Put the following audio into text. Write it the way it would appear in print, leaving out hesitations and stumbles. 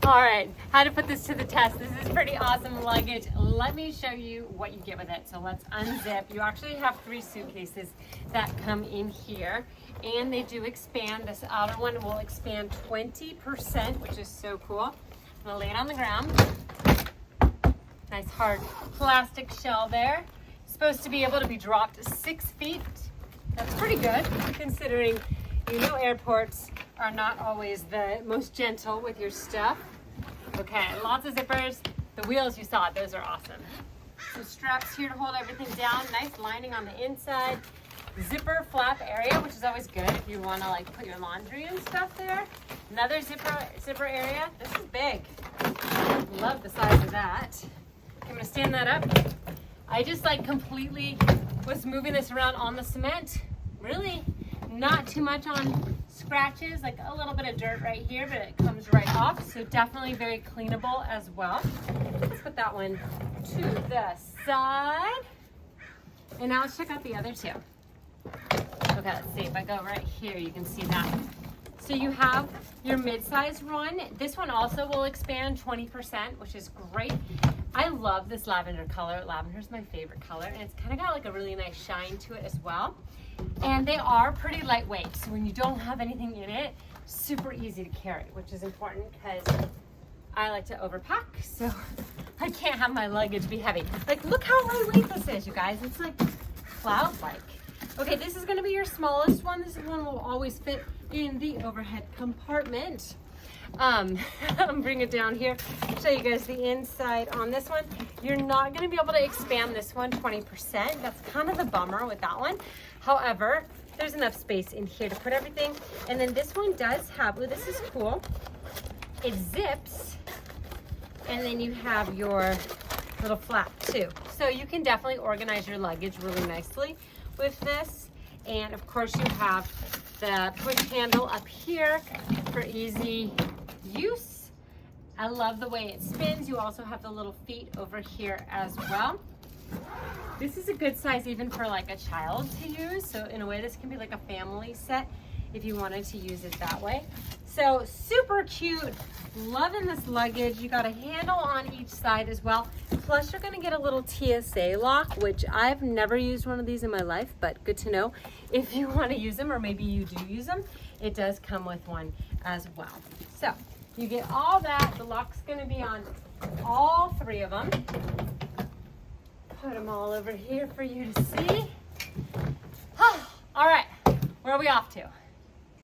All right, how to put this to the test. This is pretty awesome luggage. Let me show you what you get with it. So let's unzip. You actually have 3 suitcases that come in here, and they do expand. This outer one will expand 20%, which is so cool. I'm gonna lay it on the ground. Nice hard plastic shell there. Supposed to be able to be dropped 6 feet. That's pretty good, considering airports are not always the most gentle with your stuff. Okay, lots of zippers. The wheels you saw, those are awesome. Some straps here to hold everything down. Nice lining on the inside. Zipper flap area, which is always good if you want to like put your laundry and stuff there. Another zipper area. This is big. Love the size of that. I'm gonna stand that up. I just like completely was moving this around on the cement. Really not too much on scratches, like a little bit of dirt right here, but it comes right off. So definitely very cleanable as well. Let's put that one to the side. And now let's check out the other 2. Okay, let's see. If I go right here, you can see that. So you have your mid-size one. This one also will expand 20%, which is great. I love this lavender color. Lavender is my favorite color, and it's kind of got like a really nice shine to it as well. And they are pretty lightweight, so when you don't have anything in it, super easy to carry, which is important because I like to overpack, so I can't have my luggage be heavy. Like, look how lightweight this is, you guys. It's like cloud-like. Okay, this is gonna be your smallest one. This one will always fit in the overhead compartment. I'm bring it down here, show you guys the inside on this one. You're not going to be able to expand this one 20%. That's kind of the bummer with that one. However, there's enough space in here to put everything. And then this one does have, oh, this is cool. It zips, and then you have your little flap too. So you can definitely organize your luggage really nicely with this. And of course you have the push handle up here for easy use. I love the way it spins. You also have the little feet over here as well. This is a good size even for like a child to use. So in a way, this can be like a family set if you wanted to use it that way. So super cute. Loving this luggage. You got a handle on each side as well. Plus you're gonna get a little TSA lock, which I've never used one of these in my life, but good to know if you want to use them, or maybe you do use them. It does come with one as well. So you get all that. The lock's gonna be on all 3 of them. Put them all over here for you to see. All right, where are we off to?